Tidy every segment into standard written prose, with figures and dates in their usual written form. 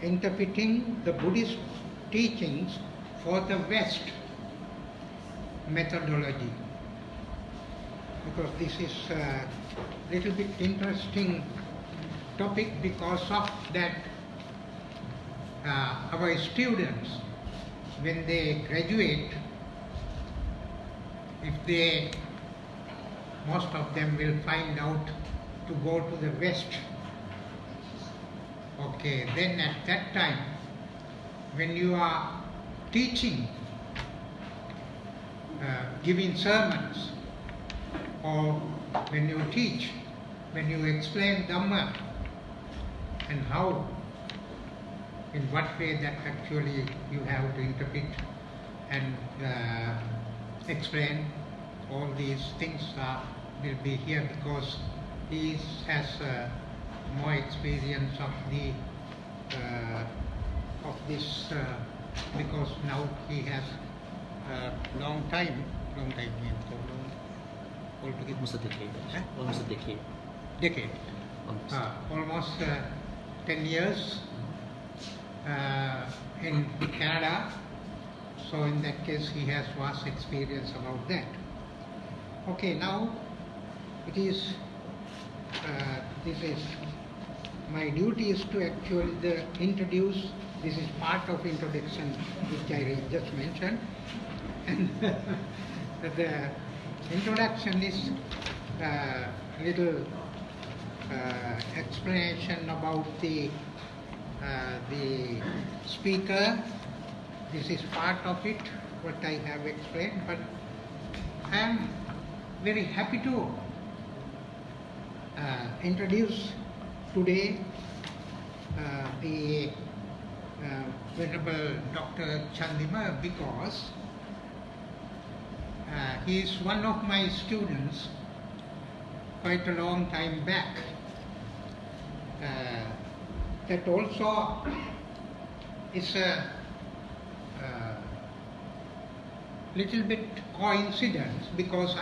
interpreting the Buddhist teachings for the West methodology, because this is a little bit interesting topic because of that our students, when they graduate, if they, most of them will find out to go to the West. Okay, then at that time, when you are teaching, giving sermons, or when you teach, when you explain Dhamma, and how, in what way that actually you have to interpret and explain, all these things will be here, because he has more experience of the of this, because now he has long time means how long altogether? Almost a decade. Huh? Almost a decade. Decade. Almost 10 years in Canada. So in that case, he has vast experience about that. Okay, now it is, this is, my duty is to actually introduce, this is part of introduction which I just mentioned. And the introduction is little explanation about the speaker. This is part of it, what I have explained, but I am very happy to introduce today the Venerable Dr. Chandima, because he is one of my students quite a long time back. That also is a little bit coincidence, because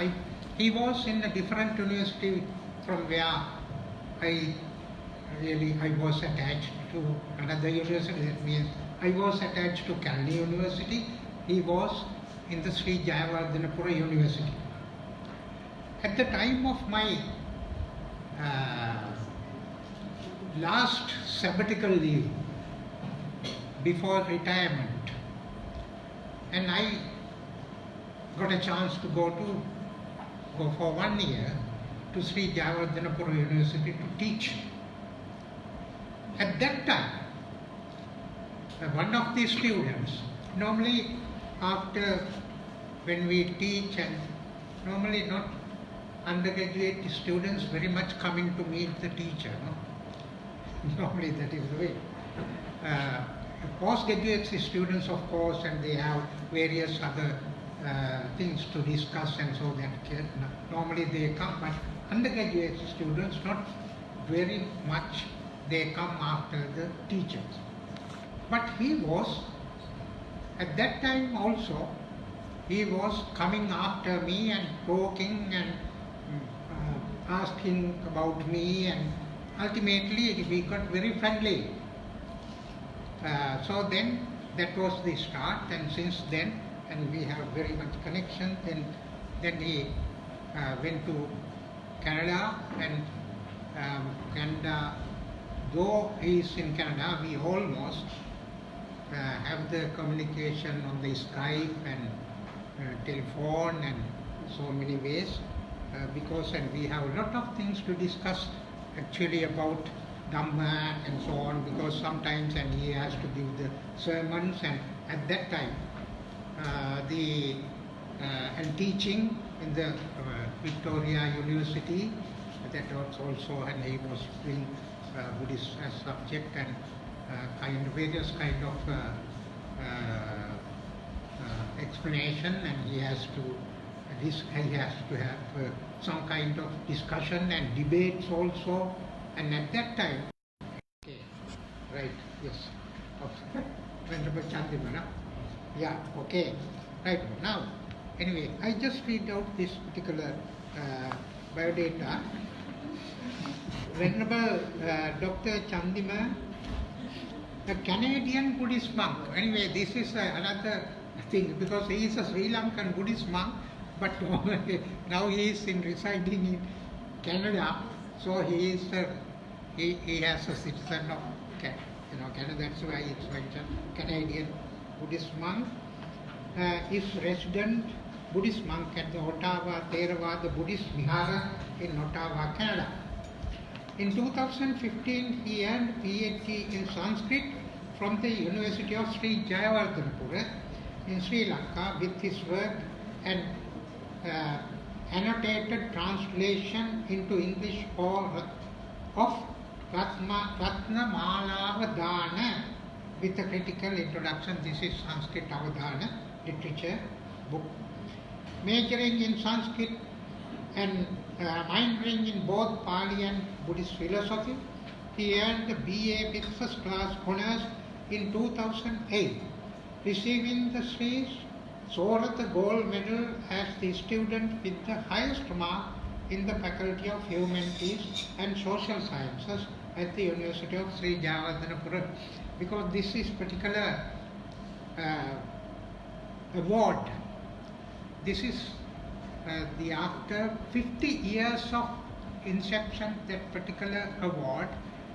he was in a different university from where I was attached to another university. That means I was attached to Kerala University. He was in the Sri Jayawardhanapura University. At the time of my last sabbatical leave before retirement, and I got a chance to go for 1 year to Sri Jayawardhanapura University to teach. At that time, one of the students, normally after when we teach, and normally not undergraduate students very much coming to meet the teacher, no? Normally that is the way. Postgraduate students, of course, and they have various other things to discuss, and so that normally they come, but undergraduate students not very much, they come after the teachers. But he was, at that time also, he was coming after me and talking and asking about me, and ultimately we got very friendly. So then that was the start, and since then, and we have very much connection. Then he went to Canada, and Canada, though he is in Canada, we almost have the communication on the Skype and telephone and so many ways, because and we have a lot of things to discuss actually about Dhamma and so on, because sometimes and he has to give the sermons, and at that time and teaching in the Victoria University, that was also, and he was doing Buddhist as subject, and various kind of explanation, and he has to have some kind of discussion and debates also. And at that time, okay, right, yes, of Venerable Chandima, no? Yeah, okay, right. Now, anyway, I just read out this particular biodata. Venerable Dr. Chandima a Canadian Buddhist monk. Anyway, this is another thing, because he is a Sri Lankan Buddhist monk, but now he is residing in Canada, so he is he has a citizen of Canada. That's why it's mentioned Canadian Buddhist monk. Is resident Buddhist monk at the Ottawa Theravada Buddhist Vihara in Ottawa, Canada. In 2015, he earned PhD in Sanskrit from the University of Sri Jayawardhanapura in Sri Lanka with his work and annotated translation into English of Ratnamalavadana with a critical introduction. This is Sanskrit Avadana literature book. Majoring in Sanskrit and minoring in both Pali and Buddhist philosophy, he earned the BA with first class honours in 2008, receiving the Sri Soratha Gold Medal as the student with the highest mark in the Faculty of Humanities and Social Sciences at the University of Sri Jayawardhanapura. Because this is particular award, this is the after 50 years of inception, that particular award,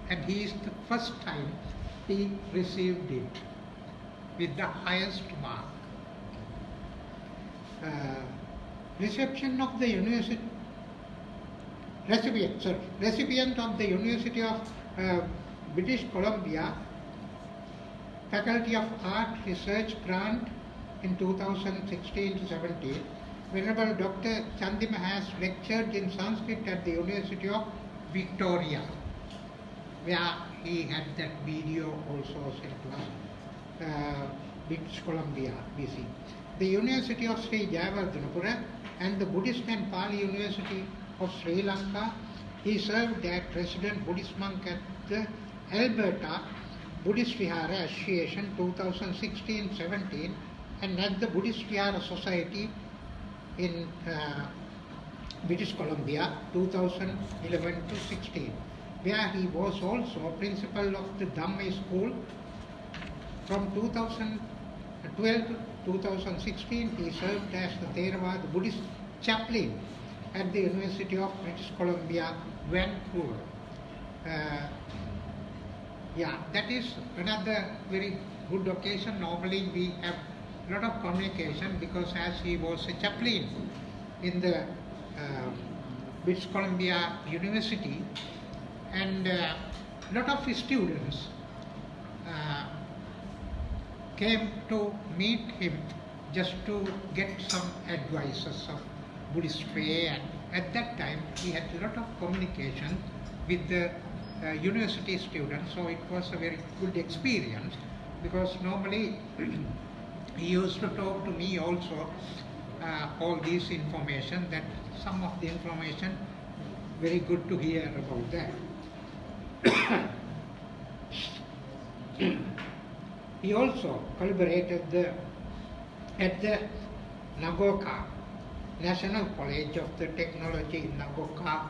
and he is the first time he received it with the highest mark. Recipient of the University of British Columbia Faculty of Art Research Grant in 2016-17. Venerable Dr. Chandima has lectured in Sanskrit at the University of Victoria, where he had that video also sent to us, British Columbia, BC. The University of Sri Jayawardhanapura and the Buddhist and Pali University of Sri Lanka. He served as resident Buddhist monk at the Alberta Buddhist Vihara Association 2016-17 and at the Buddhist Vihara Society in British Columbia 2011-16, where he was also principal of the Dhamma School. From 2012 to 2016, he served as the Theravada Buddhist chaplain at the University of British Columbia, Vancouver. That is another very good occasion. Normally we have a lot of communication because as he was a chaplain in the British Columbia University, and a lot of his students came to meet him just to get some advices of Buddhist way, and at that time he had a lot of communication with the university students, so it was a very good experience because normally he used to talk to me also all this information, that some of the information very good to hear about that. He also collaborated at the Nagoka National College of the Technology in Nagoka,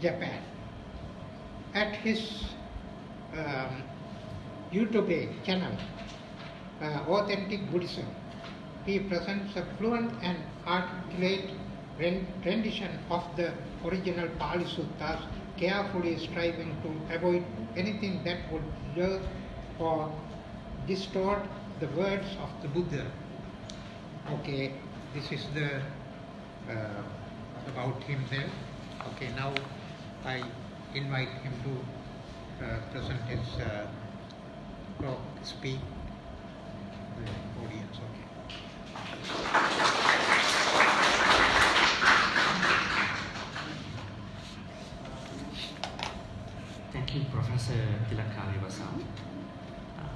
Japan. At his YouTube channel, Authentic Buddhism, he presents a fluent and articulate rendition of the original Pali Suttas, carefully striving to avoid anything that would blur or distort the words of the Buddha. Okay, this is the about him there. Okay, now I invite him to present his talk, speak to the audience. Okay. Thank you, Professor Tilak Kariyawasam,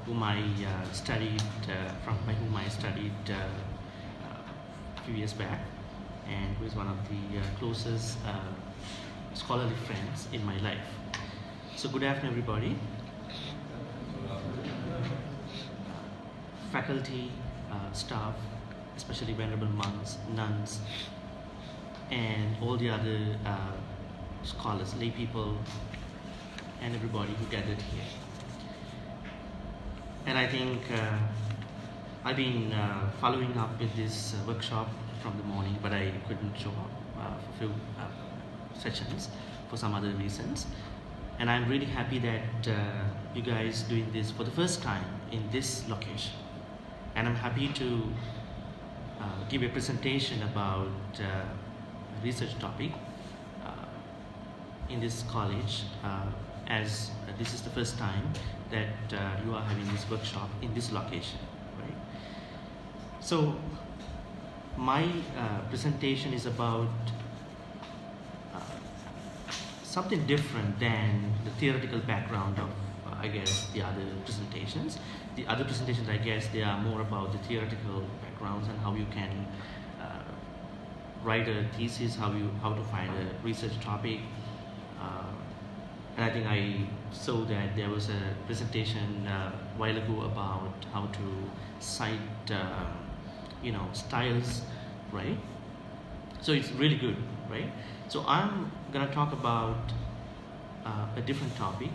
whom I studied a few years back, and who is one of the closest scholarly friends in my life. So good afternoon, everybody. Faculty, staff, especially venerable monks, nuns, and all the other scholars, lay people, and everybody who gathered here. And I think I've been following up with this workshop from the morning, but I couldn't show up for a few sessions for some other reasons. And I'm really happy that you guys doing this for the first time in this location. And I'm happy to give a presentation about a research topic in this college, as this is the first time that you are having this workshop in this location, right? So my presentation is about something different than the theoretical background of I guess the other presentations. The other presentations, I guess, they are more about the theoretical backgrounds and how you can write a thesis, how to find a research topic. And I think I saw that there was a presentation a while ago about how to cite, styles, right? So it's really good, right? So I'm gonna talk about a different topic.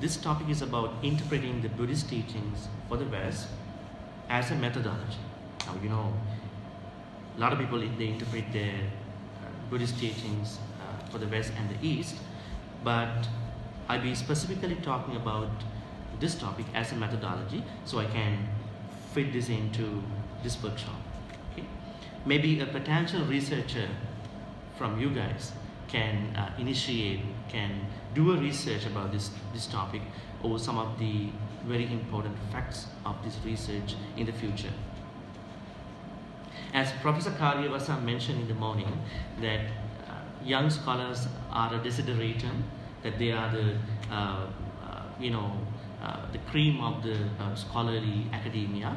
This topic is about interpreting the Buddhist teachings for the West as a methodology. Now, a lot of people, they interpret their Buddhist teachings for the West and the East, but I'll be specifically talking about this topic as a methodology, so I can fit this into this workshop. Okay? Maybe a potential researcher from you guys can can do a research about this topic, or some of the very important facts of this research in the future. As Professor Kariyawasam mentioned in the morning, that young scholars are a desideratum, that they are the cream of the scholarly academia,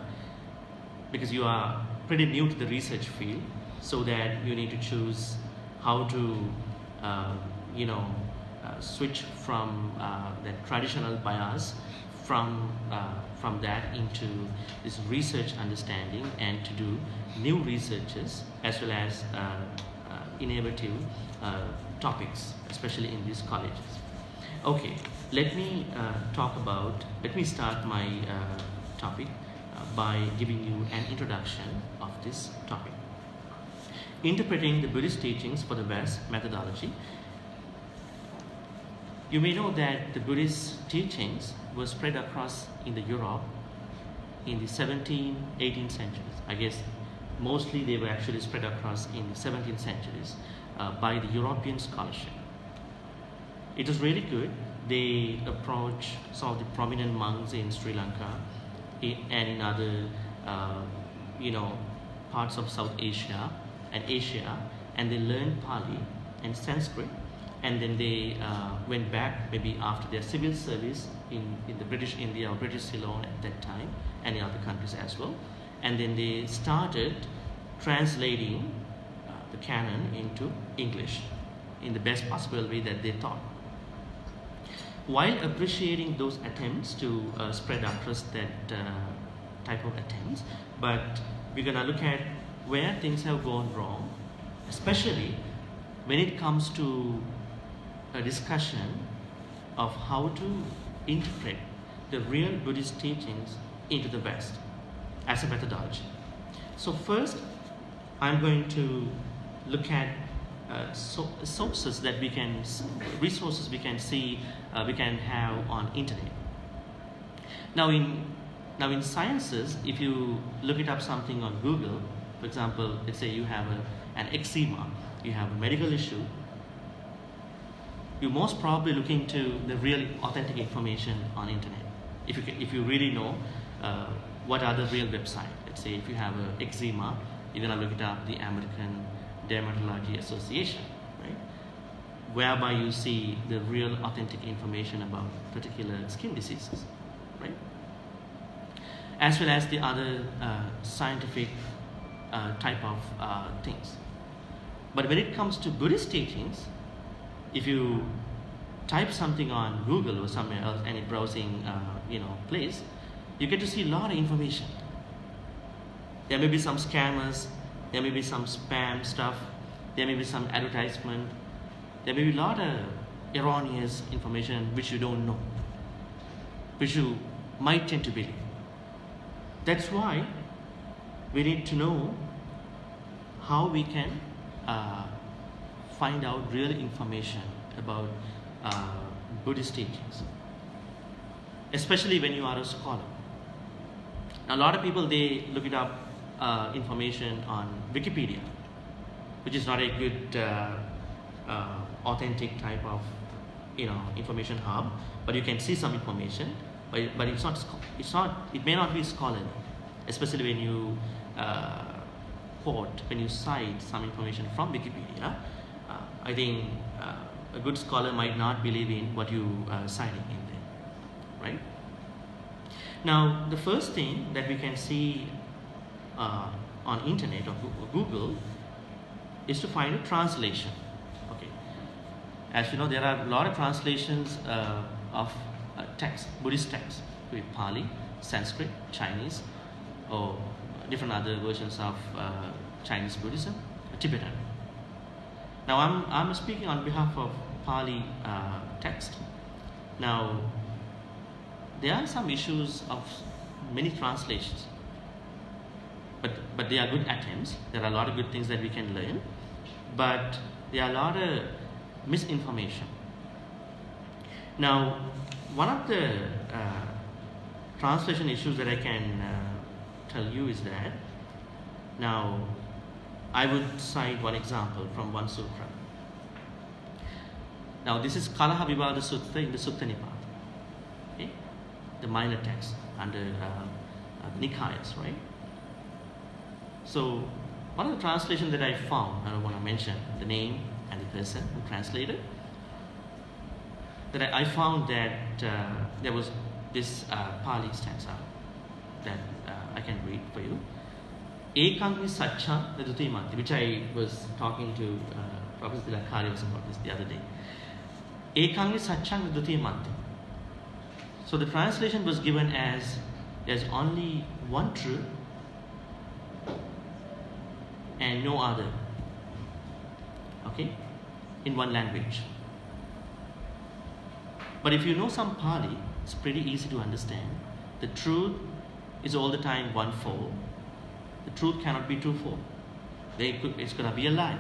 because you are pretty new to the research field, so that you need to choose how to switch from that traditional bias from that into this research understanding, and to do new researches as well as innovative topics, especially in these colleges. Okay, let me start my topic by giving you an introduction of this topic. Interpreting the Buddhist teachings for the West methodology. You may know that the Buddhist teachings were spread across in the Europe in the 17th, 18th centuries. I guess mostly they were actually spread across in the 17th centuries by the European scholarship. It was really good. They approached some of the prominent monks in Sri Lanka and in other parts of South Asia and Asia, and they learned Pali and Sanskrit, and then they went back maybe after their civil service in the British India or British Ceylon at that time, and in other countries as well, and then they started translating the canon into English in the best possible way that they thought. While appreciating those attempts to spread across that type of attempts, but we're gonna look at where things have gone wrong, especially when it comes to a discussion of how to interpret the real Buddhist teachings into the West as a methodology. So first, I'm going to look at sources that resources we can see, we can have on internet. Now in sciences, if you look it up something on Google, for example, let's say you have an eczema, you have a medical issue, you most probably look into the real authentic information on internet. If you really know what are the real websites. Let's say if you have an eczema, you're gonna look it up the American Dermatology Association, right? Whereby you see the real authentic information about particular skin diseases, right? As well as the other scientific type of things. But when it comes to Buddhist teachings, if you type something on Google or somewhere else, any browsing place, you get to see a lot of information. There may be some scammers, there may be some spam stuff, there may be some advertisement, there may be a lot of erroneous information which you don't know. which you might tend to believe. That's why we need to know how we can find out real information about Buddhist teachings, especially when you are a scholar. Now, a lot of people, they look it up information on Wikipedia, which is not a good authentic type of information hub, but you can see some information, but it may not be scholarly, especially when you when you cite some information from Wikipedia. I think a good scholar might not believe in what you are citing in there, right? Now, the first thing that we can see on internet or Google is to find a translation. Okay, as you know, there are a lot of translations of text, Buddhist texts, with Pali, Sanskrit, Chinese, or different other versions of Chinese Buddhism, Tibetan. Now, I'm speaking on behalf of Pali text. Now, there are some issues of many translations, but they are good attempts. There are a lot of good things that we can learn, but there are a lot of misinformation. Now, one of the translation issues that I can tell you is that, now, I would cite one example from one sutra. Now, this is Kalaha Vivada Sutta in the Sutta Nipata, okay? The minor text under Nikayas, right? So, one of the translations that I found, I don't want to mention the name and the person who translated, that I found that there was this Pali stanza that I can read for you. Ekang is Satcha Nadutimanti, which I was talking to Prof. Tilak Kariyawasam about this the other day. Ekang is Satcha Nadutimanti. So the translation was given as there's only one truth and no other. Okay? In one language. But if you know some Pali, it's pretty easy to understand. The truth is all the time one-fold. The truth cannot be two-fold. It's going to be a lie.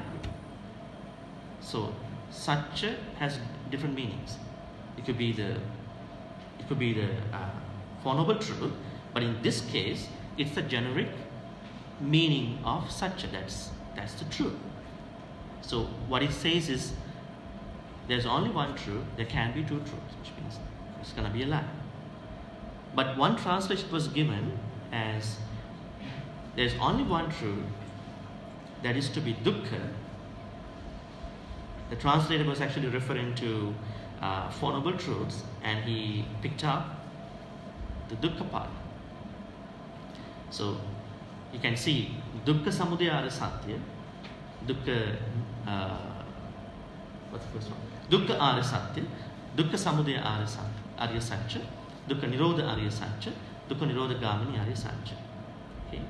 So, Satcha has different meanings. It could be the Four Noble Truth, but in this case, it's the generic meaning of Satcha. That's the truth. So, what it says is, there's only one truth, there can be two truths, which means it's going to be a lie. But one translation was given as there's only one truth, that is to be dukkha. The translator was actually referring to Four Noble Truths, and he picked up the dukkha part. So you can see dukkha samudaya satya, dukkha what's the first one? Dukkha Arya Satya, Dukkha Samudaya Arya Satya, Dukkha Nirodha Arya Satya, Dukkha Nirodha Gamini Arya Satya. Okay?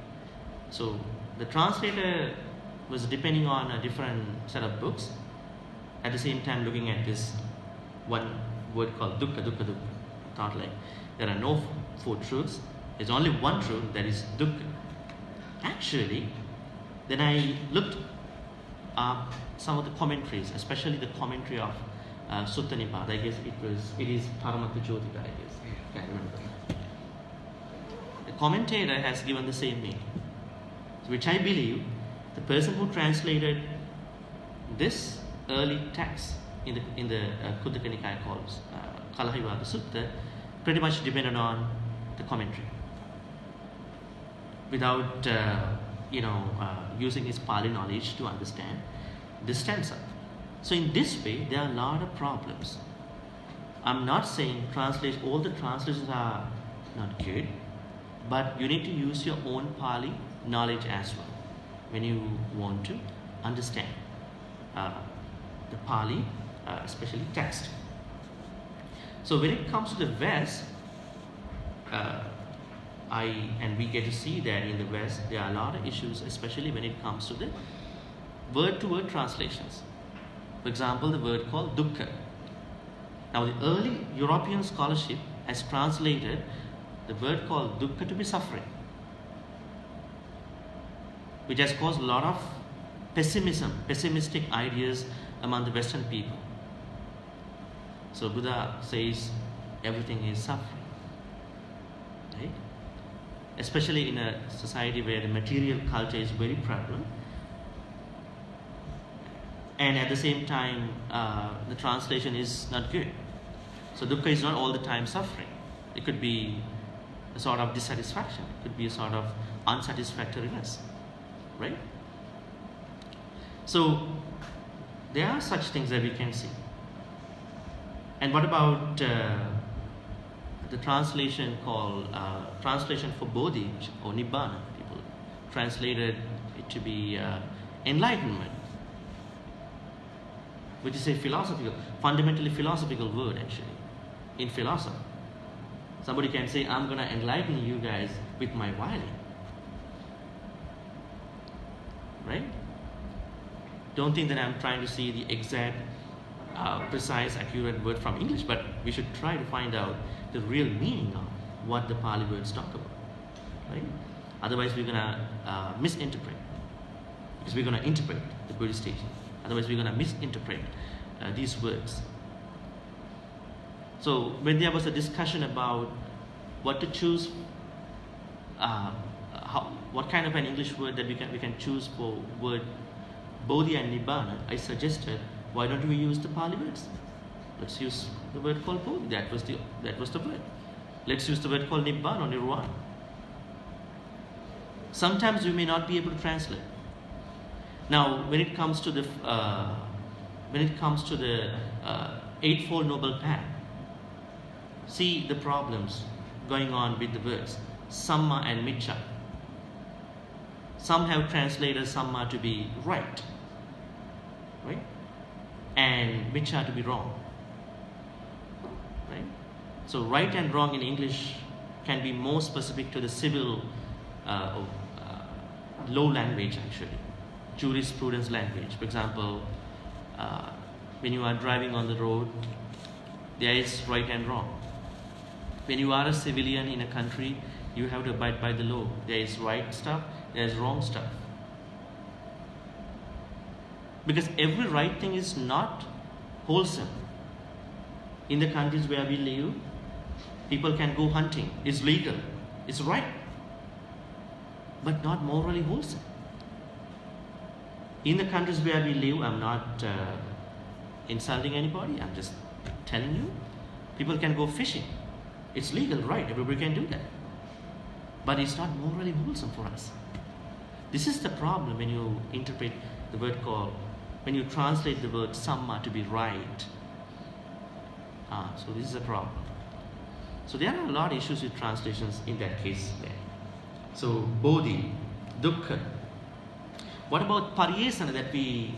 So the translator was depending on a different set of books, at the same time looking at this one word called Dukkha, Dukkha, Dukkha. Thought like there are no four truths, there's only one truth, that is Dukkha. Actually, then I looked up some of the commentaries, especially the commentary of Sutta Nipata. I guess it is Paramattha Jyotika, I guess. I can't remember. The commentator has given the same meaning, which I believe the person who translated this early text in the Khuddaka Nikaya called Kalaha Vivada Sutta pretty much depended on the commentary, without using his Pali knowledge to understand this stanza. So in this way, there are a lot of problems. I'm not saying all the translations are not good, but you need to use your own Pali knowledge as well when you want to understand the Pali, especially text. So when it comes to the West, we get to see that in the West there are a lot of issues, especially when it comes to the word-to-word translations. For example, the word called dukkha. Now, the early European scholarship has translated the word called dukkha to be suffering, which has caused a lot of pessimistic ideas among the Western people. So Buddha says everything is suffering, right? Especially in a society where the material culture is very prevalent, and at the same time the translation is not good. So dukkha is not all the time suffering. It could be a sort of dissatisfaction, it could be a sort of unsatisfactoriness, right? So there are such things that we can see. And what about the translation called translation for bodhi or nibbana? People translated it to be enlightenment, which is a fundamentally philosophical word actually. In philosophy, somebody can say, I'm going to enlighten you guys with my violin, right? Don't think that I'm trying to see the exact precise, accurate word from English, but we should try to find out the real meaning of what the Pali words talk about, right? Otherwise we're going to misinterpret, because we're going to interpret the Buddhist teaching. Otherwise we're going to misinterpret these words. So when there was a discussion about what to choose, what kind of an English word that we can choose for word bodhi and nibbana, I suggested, why don't we use the Pali words? Let's use the word called bodhi. That was the word. Let's use the word called nibbana or nirvana. Sometimes we may not be able to translate. Now, when it comes to the Eightfold Noble Path, see the problems going on with the words samma and miccha. Some have translated samma to be right, and miccha to be wrong, right? So right and wrong in English can be more specific to the civil law language actually, jurisprudence language. For example, when you are driving on the road, there is right and wrong. When you are a civilian in a country, you have to abide by the law. There is right stuff, there is wrong stuff. Because every right thing is not wholesome. In the countries where we live, people can go hunting. It's legal, it's right, but not morally wholesome. In the countries where we live, I'm not insulting anybody, I'm just telling you, people can go fishing. It's legal, right? Everybody can do that. But it's not morally wholesome for us. This is the problem when you interpret the word called, when you translate the word samma to be right. So this is a problem. So there are a lot of issues with translations in that case there. So bodhi, dukkha. What about pariyesana that we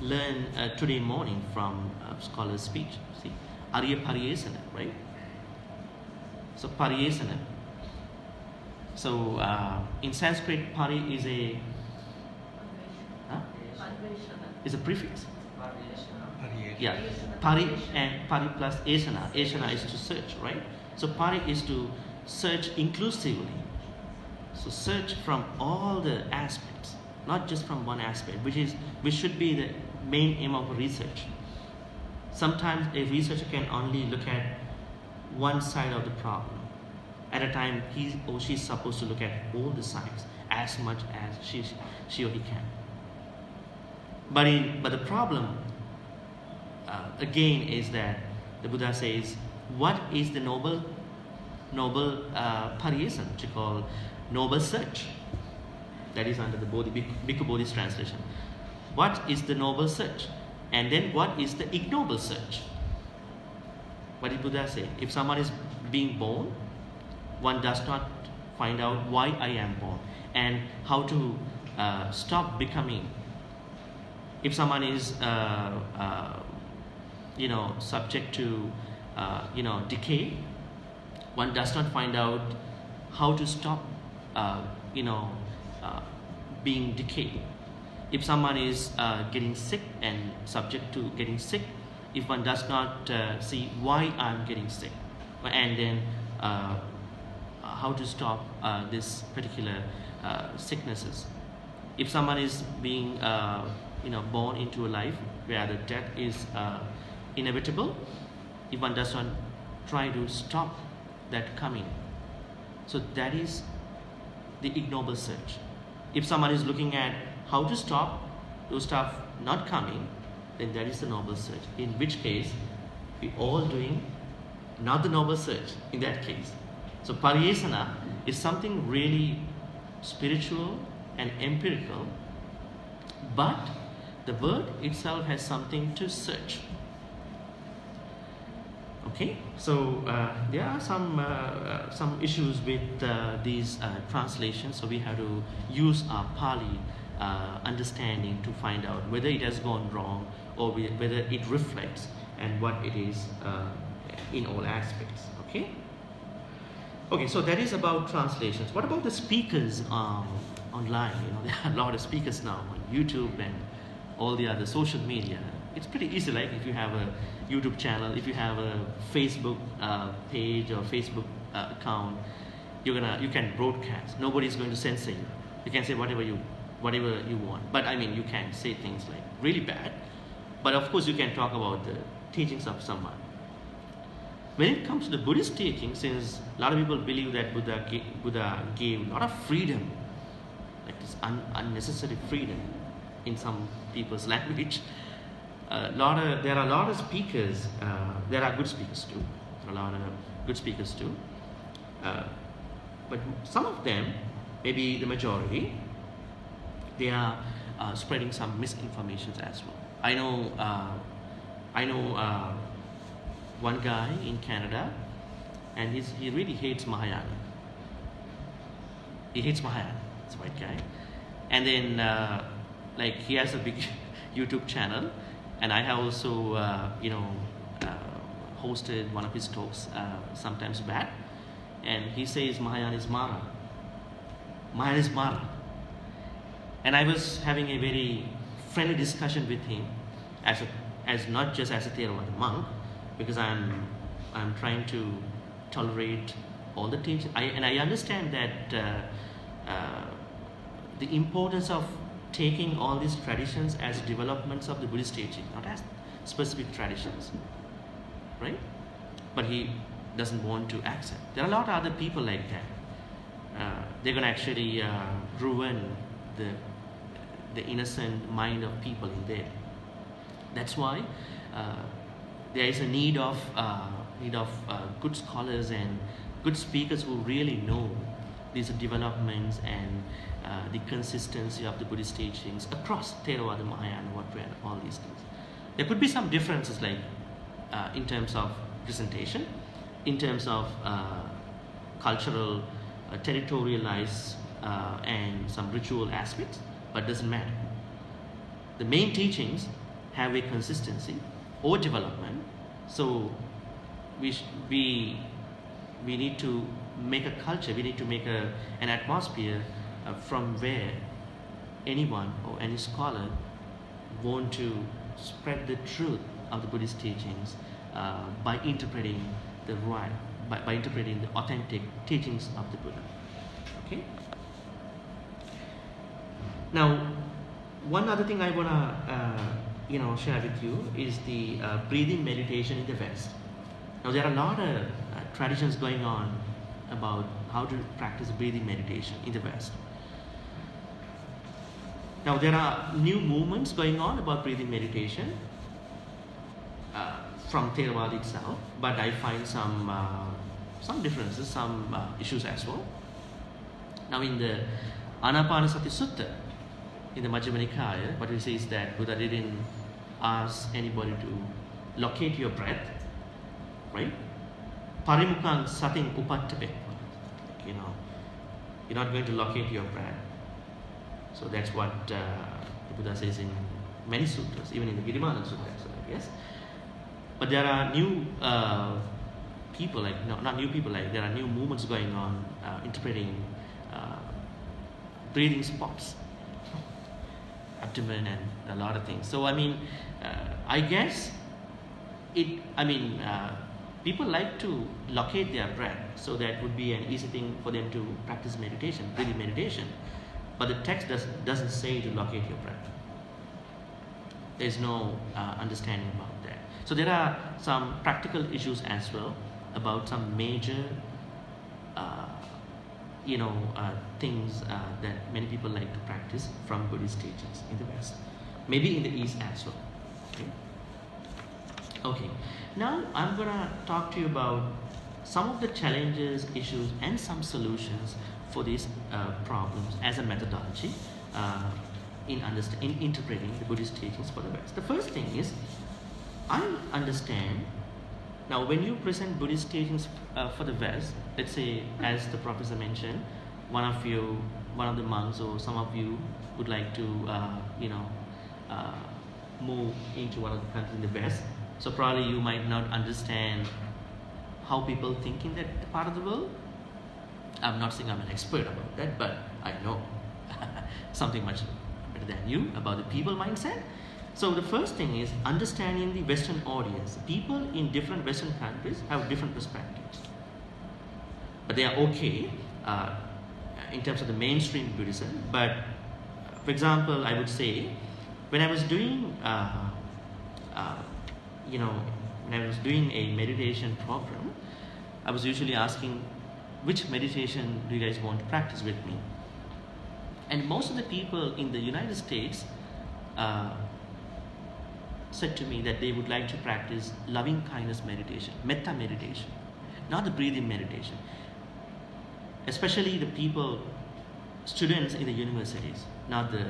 learn today morning from scholar's speech? See, Arya pariyesana, right? So pariyesana. So in Sanskrit, pari is a prefix. Yeah, pari and pari plus esana. Esana is to search, right? So pari is to search inclusively. So search from all the aspects, not just from one aspect, which should be the main aim of research. Sometimes a researcher can only look at one side of the problem. At a time, he or she is supposed to look at all the sides as much as she or he can. But the problem again is that the Buddha says, what is the noble pariyesana, which you call noble search? That is under the Bhikkhu Bodhi's translation. What is the noble search? And then what is the ignoble search? What did Buddha say? If someone is being born, one does not find out why I am born and how to stop becoming. If someone is subject to decay, one does not find out how to stop being decayed. If someone is getting sick and subject to getting sick, if one does not see why I'm getting sick, and then how to stop this particular sicknesses. If someone is being born into a life where the death is inevitable, if one does not try to stop that coming, so that is the ignoble search. If someone is looking at how to stop those stuff not coming, then that is the noble search. In which case, we all doing not the noble search in that case. So pariyesana is something really spiritual and empirical, but the word itself has something to search. Okay, so there are some issues with these translations, so we have to use our Pali understanding to find out whether it has gone wrong or whether it reflects and what it is in all aspects. Okay. Okay, so that is about translations. What about the speakers online? There are a lot of speakers now on YouTube and all the other social media. It's pretty easy. Like if you have a YouTube channel, if you have a Facebook page or Facebook account, you can broadcast. Nobody is going to censor you. You can say whatever you want. But I mean, you can say things like really bad. But of course, you can talk about the teachings of someone. When it comes to the Buddhist teaching, since a lot of people believe that Buddha gave a lot of freedom, like this unnecessary freedom in some people's language, there are a lot of speakers. There are good speakers too. There are a lot of good speakers too. But some of them, maybe the majority, they are spreading some misinformation as well. I know one guy in Canada, and he really hates Mahayana. He hates Mahayana. It's a white guy, and then like he has a big YouTube channel, and I have also hosted one of his talks sometimes back, and he says Mahayana is Mara. Mahayana is Mara, and I was having a very friendly discussion with him, as not just as a Theravada monk, because I'm trying to tolerate all the teachings. I understand that the importance of taking all these traditions as developments of the Buddhist teaching, not as specific traditions, right? But he doesn't want to accept. There are a lot of other people like that. They're going to actually ruin the innocent mind of people in there. That's why there is a need of good scholars and good speakers who really know these developments and the consistency of the Buddhist teachings across Theravada, Mahayana, and all these things. There could be some differences, like in terms of presentation, in terms of cultural, territorialized, and some ritual aspects, but doesn't matter. The main teachings have a consistency or development, so we need to make a culture, we need to make an atmosphere from where anyone or any scholar want to spread the truth of the Buddhist teachings by interpreting by interpreting the authentic teachings of the Buddha. Okay. Now, one other thing I wanna share with you is the breathing meditation in the West. Now, there are a lot of traditions going on about how to practice breathing meditation in the West. Now, there are new movements going on about breathing meditation from Theravada itself, but I find some differences, some issues as well. Now, in the Anapanasati Sutta, in the Majjhima Nikaya, what it says is that Buddha didn't ask anybody to locate your breath, right? Parimukhaṃ satin upattape. You're not going to locate your breath. So that's what the Buddha says in many sutras, even in the Virimana Sutta, I guess. But there are new people, there are new movements going on interpreting breathing spots, abdomen, and a lot of things. So I mean, I guess people like to locate their breath, so that would be an easy thing for them to practice meditation, breathing meditation. But the text doesn't say to locate your breath. There's no understanding about that. So there are some practical issues as well about some major things that many people like to practice from Buddhist teachings in the West, maybe in the East as well. Okay. Now I'm gonna talk to you about some of the challenges, issues, and some solutions for these problems as a methodology in interpreting the Buddhist teachings for the West. The first thing is, I understand. Now, when you present Buddhist teachings for the West, let's say, as the professor mentioned, one of the monks or some of you would like to, move into one of the countries in the West. So probably you might not understand how people think in that part of the world. I'm not saying I'm an expert about that, but I know something much better than you about the people mindset. So the first thing is understanding the Western audience. People in different Western countries have different perspectives, but they are okay in terms of the mainstream Buddhism. But for example, I would say when I was doing when I was doing a meditation program, I was usually asking, which meditation do you guys want to practice with me? And most of the people in the United States said to me that they would like to practice loving kindness meditation, metta meditation, not the breathing meditation. Especially the people, students in the universities, not the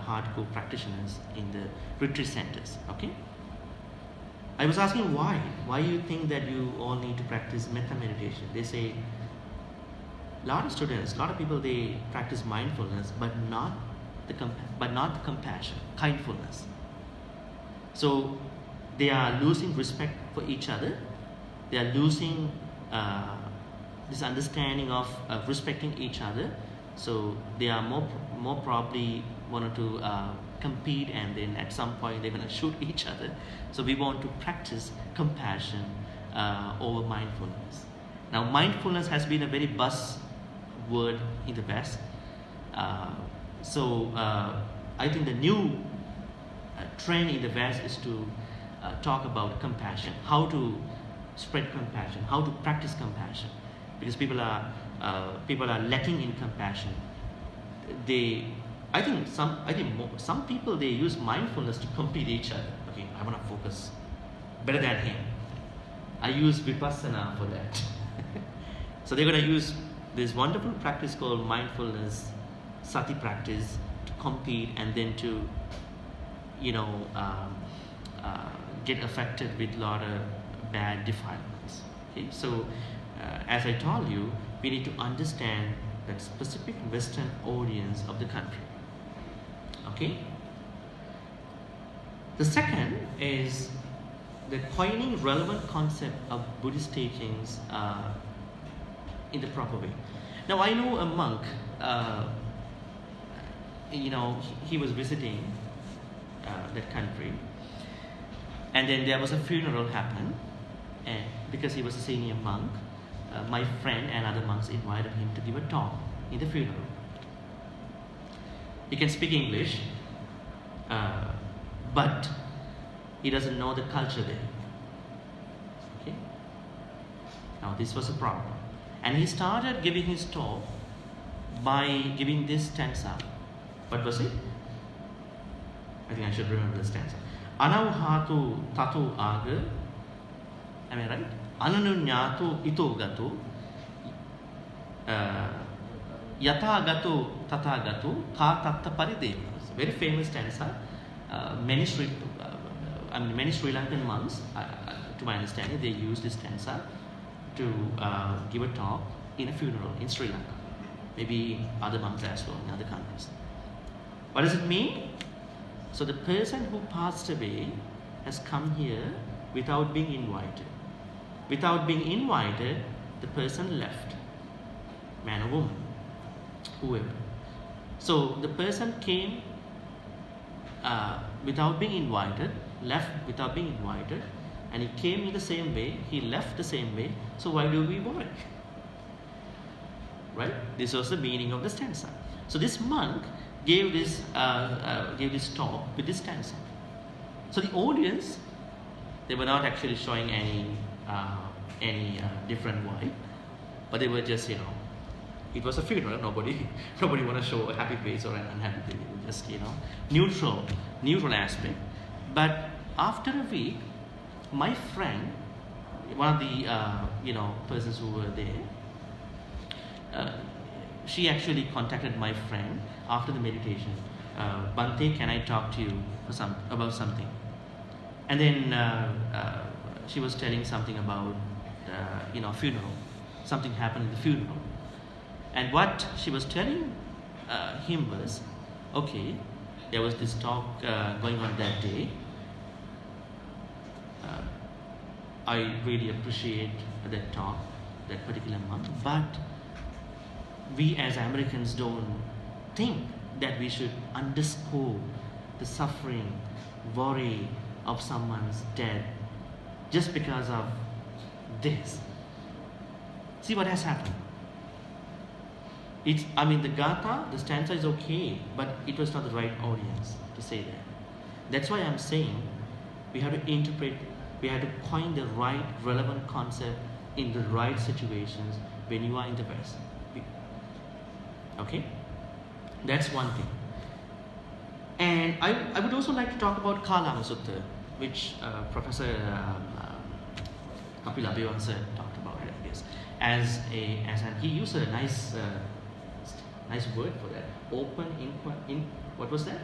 hardcore practitioners in the retreat centers. Okay. I was asking why. Why you think that you all need to practice metta meditation? They say a lot of students, a lot of people, they practice mindfulness, but not the compassion, kindfulness. So they are losing respect for each other. They are losing this understanding of respecting each other. So they are more probably wanted to compete, and then at some point they're going to shoot each other. So we want to practice compassion over mindfulness. Now, mindfulness has been a very buzz word in the West. So I think the new trend in the West is to talk about compassion, how to spread compassion, how to practice compassion, because people are lacking in compassion. I think some people, they use mindfulness to compete each other. Okay, I want to focus better than him. I use vipassana for that. So they're going to use this wonderful practice called mindfulness, sati practice, to compete and then to get affected with a lot of bad defilements. Okay, so as I told you, we need to understand that specific Western audience of the country. Okay. The second is the coining relevant concept of Buddhist teachings in the proper way. Now, I know a monk. He was visiting that country, and then there was a funeral happen, and because he was a senior monk, my friend and other monks invited him to give a talk in the funeral. He can speak English, but he doesn't know the culture there. Okay. Now this was a problem, and he started giving his talk by giving this stanza. What was it? I think I should remember the stanza. Anauhatu tatu aga. Am I right? Ananunyatu ito gatu. Yatagatu tatagatu ka tatta parideva. It's a very famous stanza. Many Sri Lankan monks, to my understanding, they use this stanza to give a talk in a funeral in Sri Lanka. Maybe other monks as well in other countries. What does it mean? So the person who passed away has come here without being invited. Without being invited, the person left. Man or woman, whoever. So the person came without being invited, left without being invited, and he came in the same way, he left the same way, so why do we work? Right? This was the meaning of the stanza. So this monk gave this talk with this stanza. So the audience, they were not actually showing any different vibe, but they were just, it was a funeral. Nobody want to show a happy face or an unhappy face. Just neutral aspect. But after a week, my friend, one of the persons who were there, she actually contacted my friend after the meditation. Bhante, can I talk to you about something? And then she was telling something about funeral. Something happened in the funeral. And what she was telling him was, okay, there was this talk going on that day. I really appreciate that talk, that particular month, but we as Americans don't think that we should underscore the suffering, worry of someone's death just because of this. See what has happened. The Gatha, the stanza is okay, but it was not the right audience to say that. That's why I'm saying we have to interpret, we have to coin the right relevant concept in the right situations when you are in the West. Okay? That's one thing. And I would also like to talk about Kalama Sutta, which Professor Kapil Abhivansa talked about it, I guess. As he used a nice word for that. What was that?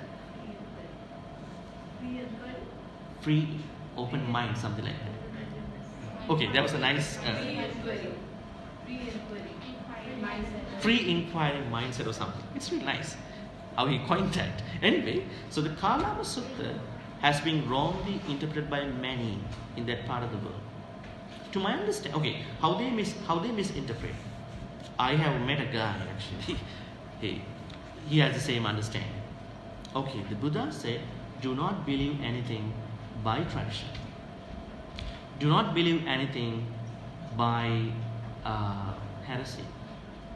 Free open mind, something like that. Okay, that was a nice free inquiry mindset or something. It's really nice how he coined that. Anyway, so the Kalama Sutta has been wrongly interpreted by many in that part of the world. To my understanding, okay, how they misinterpret. I have met a guy actually. He has the same understanding. Okay, the Buddha said, do not believe anything by tradition. Do not believe anything by heresy.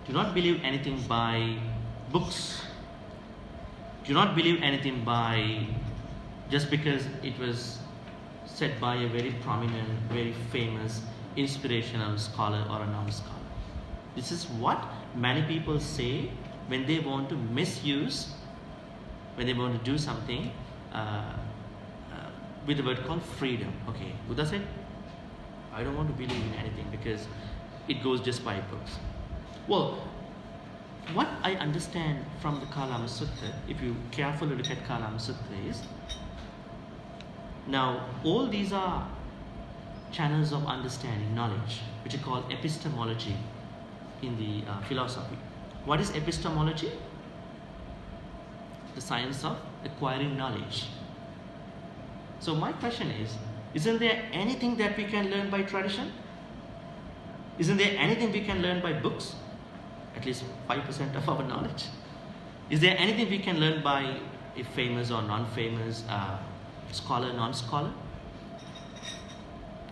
Do not believe anything by books. Do not believe anything by just because it was said by a very prominent, very famous, inspirational scholar or a non-scholar. This is what many people say when they want to misuse, when they want to do something with the word called freedom. Okay, Buddha said, I don't want to believe in anything because it goes just by books. Well, what I understand from the Kalama Sutta, if you carefully look at Kalama Sutta, is now all these are channels of understanding, knowledge, which are called epistemology in the philosophy. What is epistemology? The science of acquiring knowledge. So my question is, isn't there anything that we can learn by tradition? Isn't there anything we can learn by books? At least 5% of our knowledge. Is there anything we can learn by a famous or non-famous scholar, non-scholar?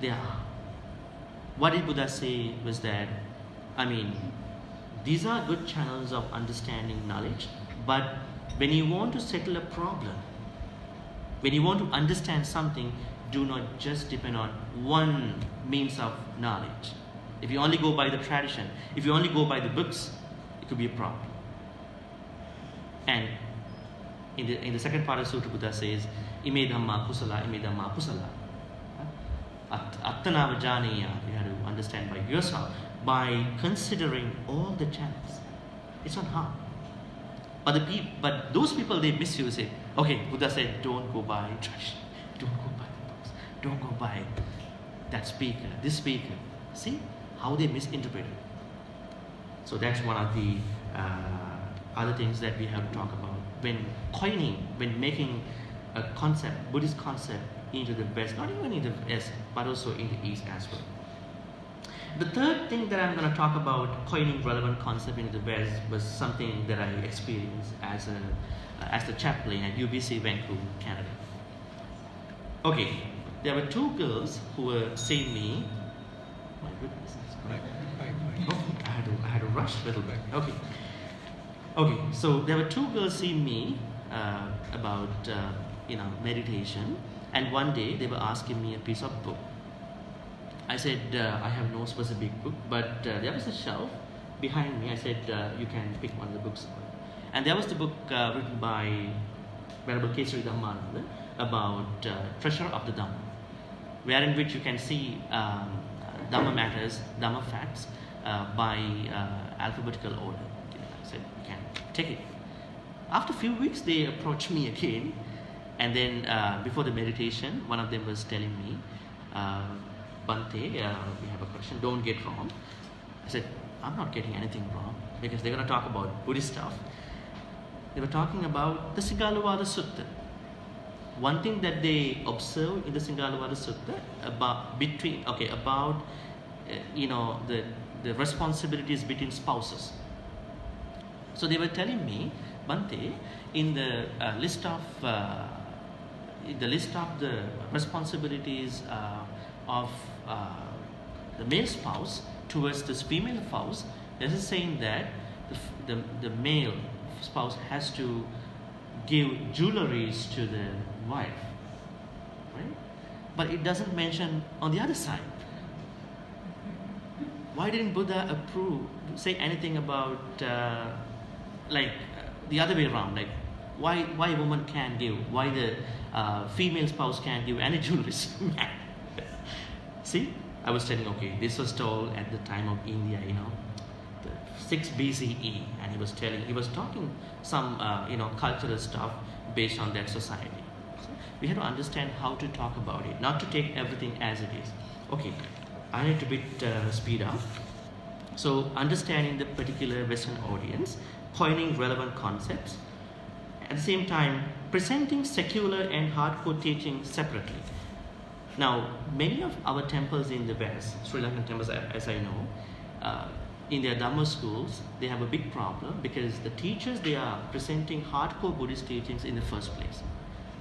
There are. What did Buddha say was that, these are good channels of understanding knowledge, but when you want to settle a problem, when you want to understand something, do not just depend on one means of knowledge. If you only go by the tradition, if you only go by the books, it could be a problem. And in the second part of Sutra, Buddha says, Ime dhamma kusala, ime dhamma kusala. Attanava janiya, you have to understand by yourself, by considering all the channels. It's not harm. But those people, they misuse it. Okay, Buddha said, don't go by tradition, don't go by the books, don't go by that speaker, this speaker. See how they misinterpret it. So that's one of the other things that we have to talk about when coining, when making a concept, Buddhist concept into the West, not even in the West, but also in the East as well. The third thing that I'm going to talk about coining relevant concept into the West was something that I experienced as the chaplain at IBC, Vancouver, Canada. Okay, there were two girls who were seeing me. My goodness, I had to rush a little bit. Okay. So there were two girls seeing me about meditation, and one day they were asking me a piece of book. I said I have no specific book, but there was a shelf behind me. I said you can pick one of the books, and there was the book written by Venerable Kesari Dhammananda about treasure of the Dhamma, wherein which you can see Dhamma matters, Dhamma facts by alphabetical order. I said you can take it. After a few weeks, they approached me again, and then before the meditation, one of them was telling me, Bhante, we have a question, don't get wrong. I said, I'm not getting anything wrong, because they're going to talk about Buddhist stuff. They were talking about the Singalawada Sutta. One thing that they observe in the Singalawada Sutta about the responsibilities between spouses. So they were telling me, Bhante, in the list of the responsibilities of the male spouse towards this female spouse, this is saying that the male spouse has to give jewelries to the wife, right? But it doesn't mention on the other side. Why didn't Buddha say anything about the other way around? Like why a woman can't give, why the female spouse can't give any jewelries? See, I was telling, okay, this was told at the time of India, the 6 BCE, and he was talking some cultural stuff based on that society. So we have to understand how to talk about it, not to take everything as it is. Okay, I need to speed up. So understanding the particular Western audience, coining relevant concepts, at the same time presenting secular and hardcore teaching separately. Now, many of our temples in the West, Sri Lankan temples as I know, in their Dhamma schools, they have a big problem because the teachers, they are presenting hardcore Buddhist teachings in the first place.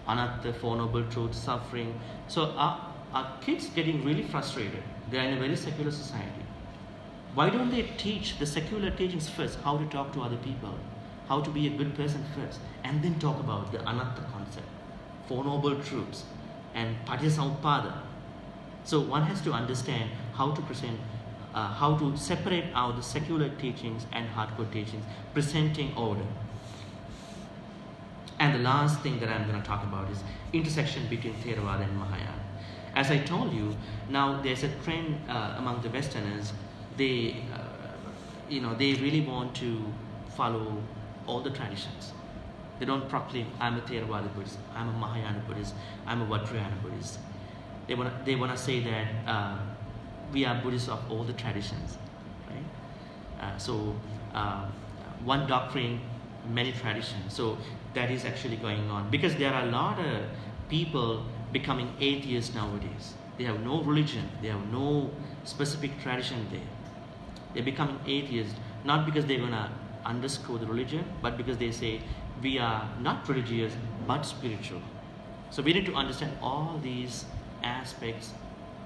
Anatta, Four Noble Truths, suffering. So our kids getting really frustrated. They are in a very secular society. Why don't they teach the secular teachings first, how to talk to other people, how to be a good person first, and then talk about the Anatta concept, Four Noble Truths, and Patisamuppada. So one has to understand how to present, how to separate out the secular teachings and hardcore teachings, presenting order. And the last thing that I'm going to talk about is intersection between Theravada and Mahayana. As I told you, now there's a trend among the Westerners. They really want to follow all the traditions. They don't proclaim, I'm a Theravada Buddhist, I'm a Mahayana Buddhist, I'm a Vajrayana Buddhist. They want to say that we are Buddhists of all the traditions, right? So one doctrine, many traditions. So that is actually going on because there are a lot of people becoming atheists nowadays. They have no religion, they have no specific tradition there. They're becoming atheists not because they're going to underscore the religion, but because they say we are not religious but spiritual. So we need to understand all these aspects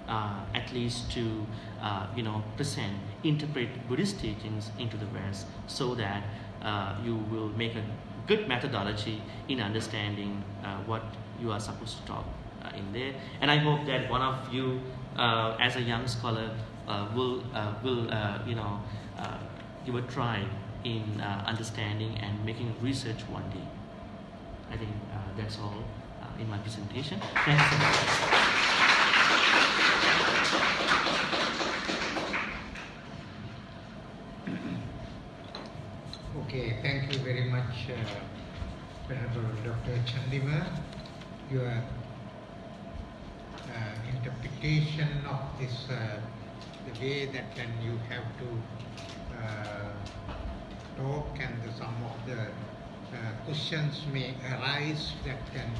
at least to interpret Buddhist teachings into the West so that you will make a good methodology in understanding what you are supposed to talk in there. And I hope that one of you as a young scholar will give a try in understanding and making research one day. I think that's all in my presentation. Thanks so much. Okay, thank you very much, Venerable Dr. Chandima. Your interpretation of this, the way that then you have to talk and some of the questions may arise that can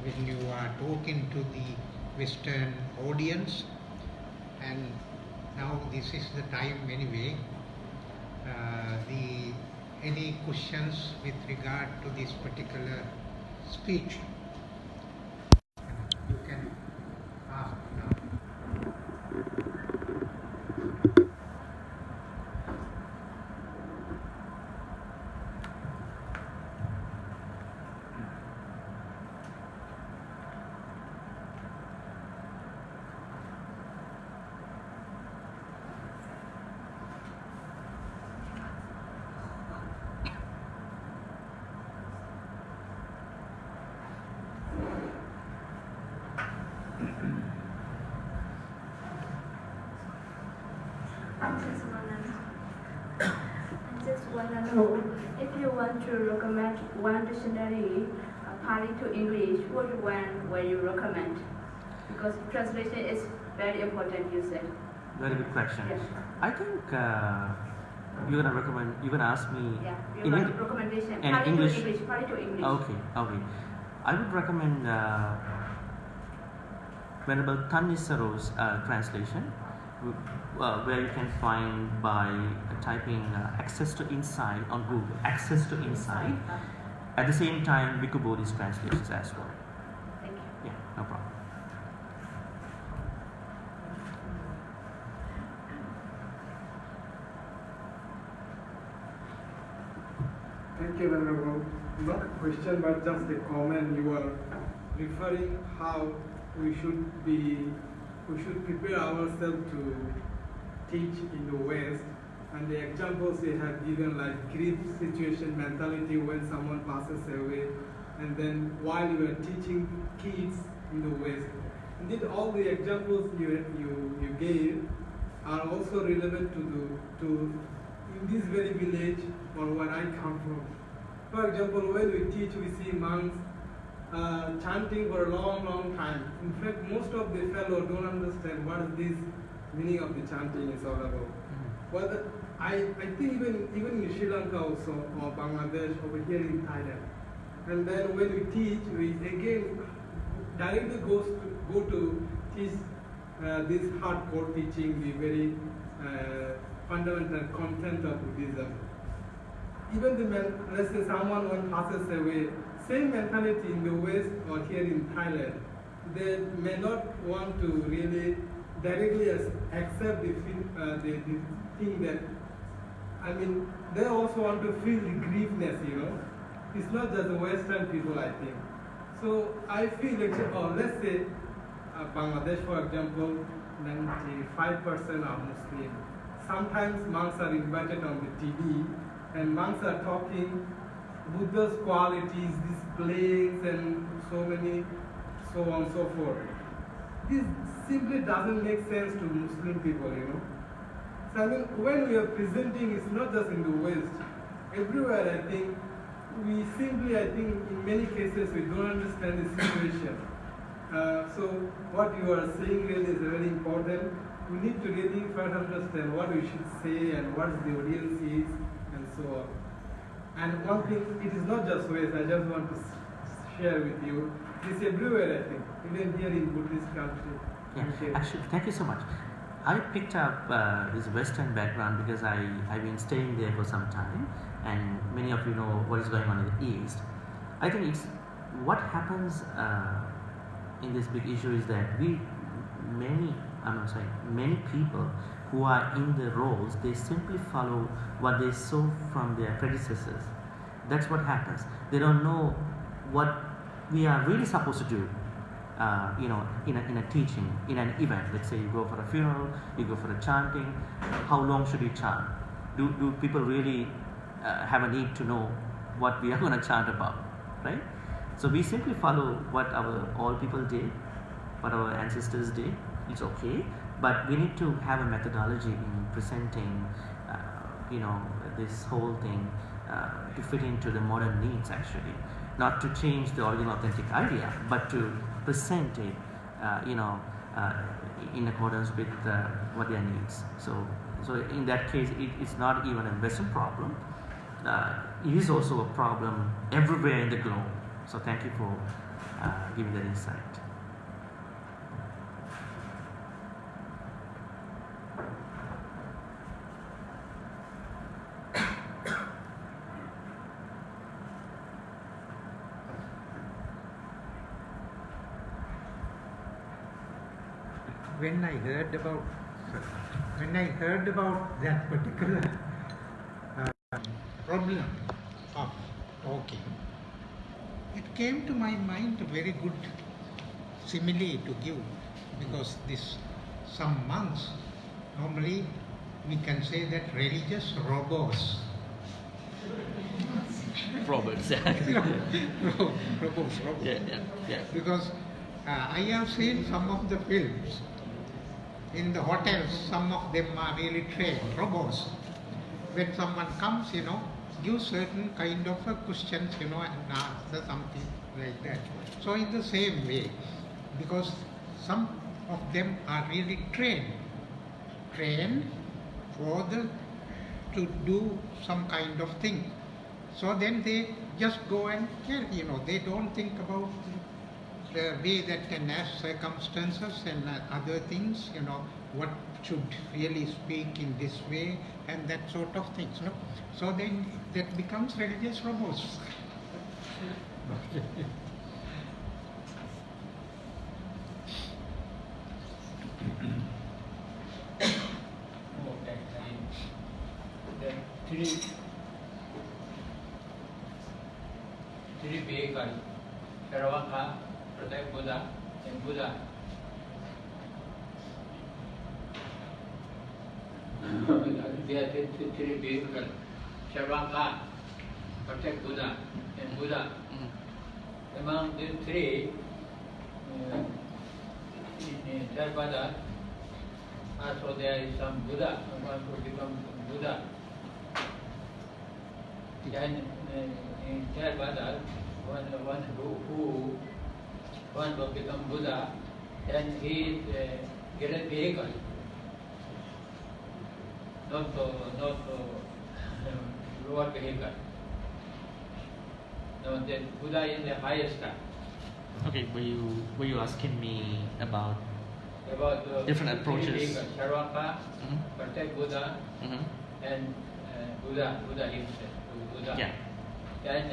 when you are talking to the Western audience. And now this is the time anyway. Any questions with regard to this particular speech? You can ask just want to know if you want to recommend one dictionary, Pali to English, which one will you recommend? Because translation is very important, you said. Very good question. Yes. I think you're gonna ask me Yeah, in your recommendation. and Pali English. to English. Pali to English. Okay. I would recommend Venerable Thanissalo's translation, where you can find by typing access to insight on Google, access to insight. At the same time, Bhikkhu Bodhi's translations as well. Thank you. Yeah, no problem. Thank you, Venerable. Not a question, but just a comment. You are referring how we should prepare ourselves to teach in the West, and the examples they have given, like grief situation mentality when someone passes away, and then while you are teaching kids in the West. Indeed, all the examples you gave are also relevant to in this very village or where I come from. For example, when we teach, we see monks chanting for a long time. In fact, most of the fellows don't understand what is this meaning of the chanting is all about. Well, I think even in Sri Lanka also, or Bangladesh, over here in Thailand. And then when we teach, we again directly go to teach this hardcore teaching, the very fundamental content of Buddhism. Even let's say someone when passes away, same mentality in the West or here in Thailand, they may not want to really directly accept the thing that, I mean, they also want to feel the griefness, you know. It's not just the Western people, I think. So I feel, let's say Bangladesh, for example, 95% are Muslim. Sometimes monks are invited on the TV, and monks are talking Buddha's qualities, displays, and so on and so forth. This simply doesn't make sense to Muslim people, you know. So I mean, when we are presenting, it's not just in the West. Everywhere, I think, in many cases, we don't understand the situation. So what you are saying really is very important. We need to really first understand what we should say and what the audience is, and so on. And one thing, it is not just West, I just want to share with you, it's everywhere, I think, even here in Buddhist country. Yeah. Actually, thank you so much. I picked up this Western background because I've been staying there for some time, and many of you know what is going on in the East. I think it's what happens in this big issue is that many people who are in the roles, they simply follow what they saw from their predecessors. That's what happens. They don't know what we are really supposed to do. In a teaching, in an event. Let's say you go for a funeral, you go for a chanting. How long should you chant? Do people really have a need to know what we are going to chant about, right? So we simply follow what our old people did, what our ancestors did. It's okay, but we need to have a methodology in presenting, this whole thing to fit into the modern needs. Actually, not to change the original authentic idea, but to present it, in accordance with what their needs. So in that case, it's not even a Western problem. It is also a problem everywhere in the globe. So thank you for giving that insight. When I heard about that particular problem of talking, it came to my mind a very good simile to give, because some monks, normally we can say that religious robots. Robots. Robots. Yeah. Because I have seen some of the films. In the hotels, some of them are really trained robots. when someone comes, give certain kind of questions, and answer something like that. So in the same way, because some of them are really trained to do some kind of thing. So then they just go and care, they don't think about the way that can as circumstances and other things, what should really speak in this way and that sort of things. So then that becomes religious robots. Three vehicles, Saravaka, Protect Buddha, and Buddha. There are three vehicles, Saravaka, Protect Buddha, and Buddha. Among the three, in Theravada, also there is some Buddha, one who becomes Buddha. Then in Theravada, one who will become Buddha, then he is get a vehicle, not lower vehicle. No, the Buddha is the highest type. Okay, were you asking me about different three approaches? vehicles, Sarvaka, Protect Buddha, and Buddha himself. Buddha. Yeah. Then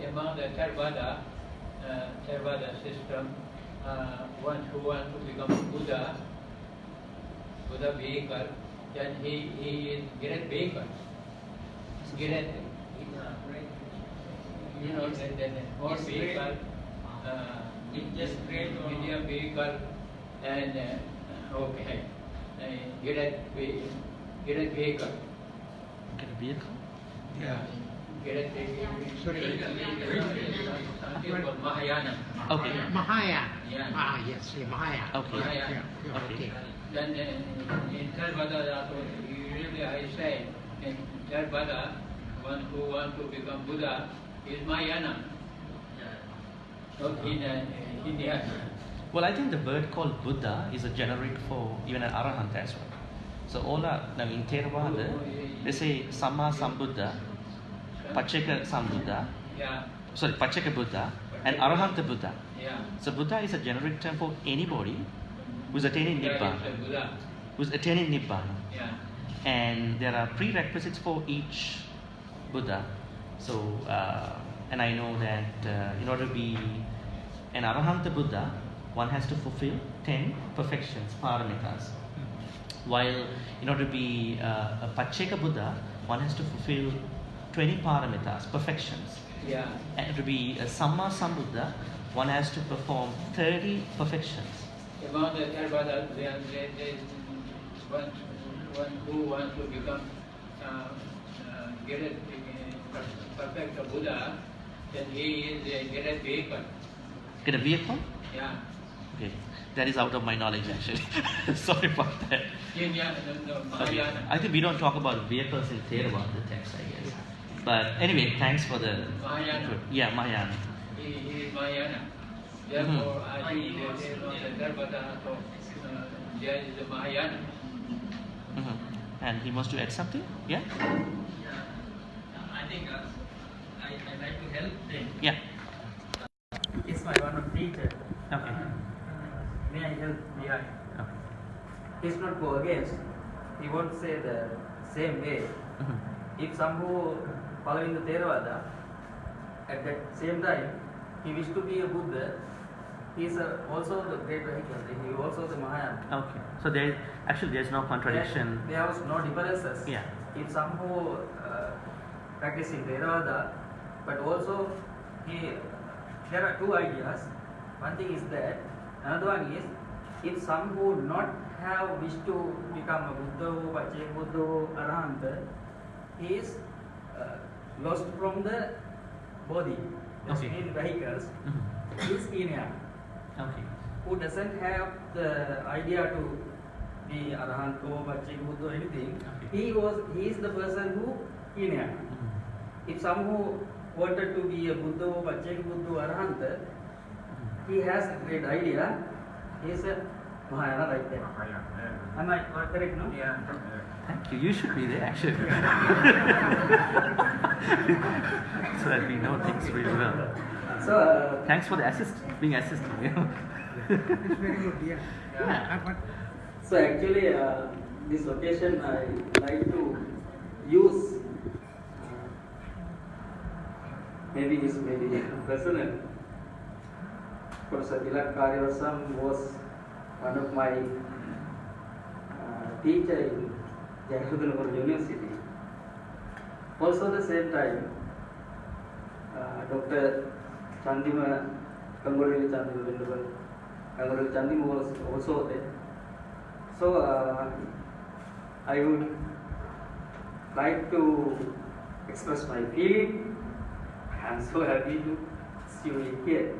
among the Theravada system, one who wants to become Buddha vehicle, then he is great vehicle. Great, then more vehicle, medium vehicle, and great vehicle. Get a vehicle? Yeah. Mahayana. Okay. Mahayana. Yeah. Yes, Mahayana. Okay. Mahayana. Okay. Then in Theravada, usually I say in Theravada, one who wants to become Buddha is Mahayana. So in India. Well, I think the word called Buddha is a generic for even an Arahant as well. So all are, now in Theravada, they say Samma Sambuddha, Pacheka Sambuddha, Pacheka Buddha, and Arahanta Buddha. Yeah. So Buddha is a generic term for anybody who's attaining Nibbana. Who's attaining Nibbana. Yeah. And there are prerequisites for each Buddha. So, and I know that in order to be an Arahanta Buddha, one has to fulfill 10 perfections, paramitas. While in order to be a Pacheka Buddha, one has to fulfill 20 paramitas, perfections. Yeah. And to be a Samma Sambuddha, one has to perform 30 perfections. Among the Theravada, there is one who wants to become perfect Buddha, then he is get a vehicle. Get a vehicle? Yeah. Okay, that is out of my knowledge actually. Sorry about that. Mahayana. I think we don't talk about vehicles in Theravada text, I guess. But anyway, thanks for the Mahayana. Yeah, Mahayana. He is Mahayana. Therefore, I think there is no Theravada, so there is the Mahayana. And he wants to add something? Yeah? I think I like to help them. Yeah. He's my one of teacher. Okay. May I help behind? Okay. He's not go against. He won't say the same way. If someone following the Theravada, at that same time, he wished to be a Buddha, he is also the great vehicle. He is also the Mahayana. Okay. So there's no contradiction. There was no differences. Yeah. If someone practicing Theravada, but also there are two ideas. One thing is that, another one is, if some who not have wish to become a Buddha, Pacheka Buddha, Arahanta, he is lost from the body, the spirit vehicles, he is Inyana. Okay. Who doesn't have the idea to be Arahanto, Bachik Buddha, or anything. He is the person who inherited. If someone wanted to be a Buddha, Bachik Buddha, Arahanta, he has a great idea. He is a Mahayana right there. Am I correct, no? Yeah. Thank you. You should be there actually. So that we know things really well. So, Thanks for the being assistant. You know. It's very good, yeah. But so actually, this occasion I like to use. Maybe it's maybe personal. Prof. Tilak Kariyawasam was one of my teacher in Gangodawila University. Also, at the same time, Dr. Chandima, Gangodawila Chandima was also there. So, I would like to express my feeling. I am so happy to see you here.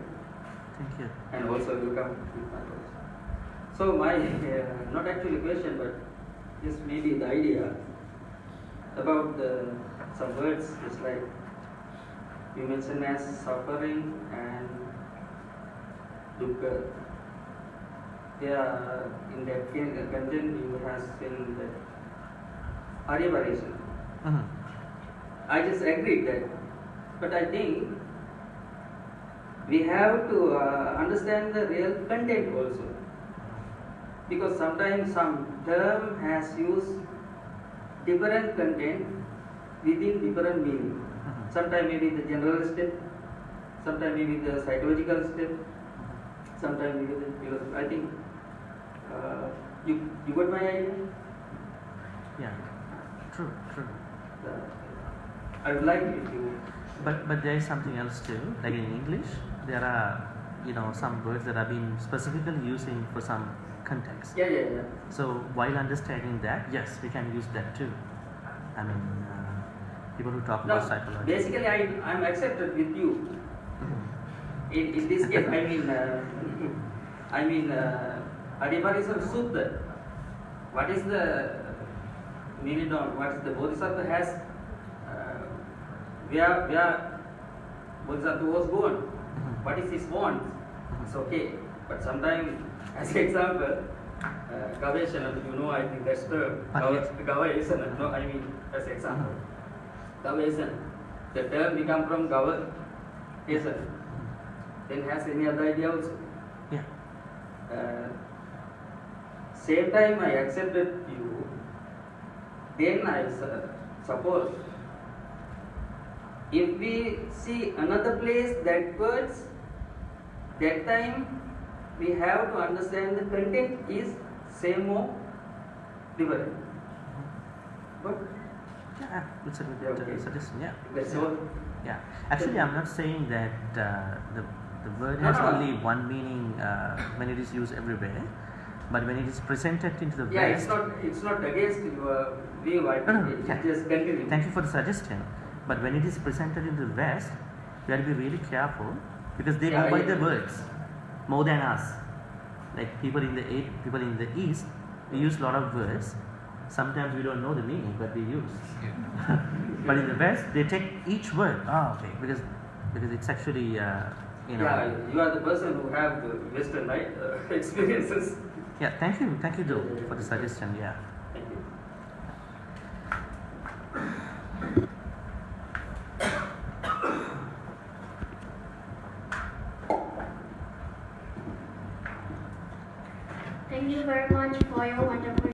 Thank you. And also welcome with my college. So my, not actually question, but just maybe the idea about some words, just like you mentioned as suffering and dukkha. Yeah, in that content you have seen that Kariyawasam. I just agreed that, but I think we have to understand the real content also, because sometimes some term has used different content within different meaning. Sometimes maybe the general step, sometimes maybe the psychological step, sometimes maybe the philosophy. I think you got my idea? Yeah. True. I would like if you. But there is something else too. Like in English, there are some words that have been specifically using for some context. Yeah. So while understanding that, yes, we can use that too. I mean, people who talk about psychology. Basically, I'm accepted with you. In this case, I mean, Kariyawasam Sutta. What is the meaning of what is the Bodhisattva has? Where Bodhisattva was born? What is his want? It's okay. But sometimes, as an example, Gaveshana, I think that's the Gaveshana. No, I mean, as an example. Gaveshana. The term become from Gaveshana. Then has any other idea also? Yeah. Same time I accepted you, then I suppose if we see another place that words, that time we have to understand the content is same or different. But Yeah, it's a good okay. suggestion. Yeah. That's all. Yeah. Actually, I'm not saying that the word has only one meaning when it is used everywhere, but when it is presented into the Yeah, West. it's not against your view. I think No, it yeah. just continue. Thank you for the suggestion. But when it is presented in the West, we have to be really careful because they go by the words more than us. Like people in the East, we use a lot of words. Sometimes we don't know the meaning, but we use. But in the West, they take each word. Okay, because it's actually Yeah, you are the person who have the Western experiences. Yeah, thank you, Joe, for the suggestion. Yeah. Thank you. Thank you very much for your wonderful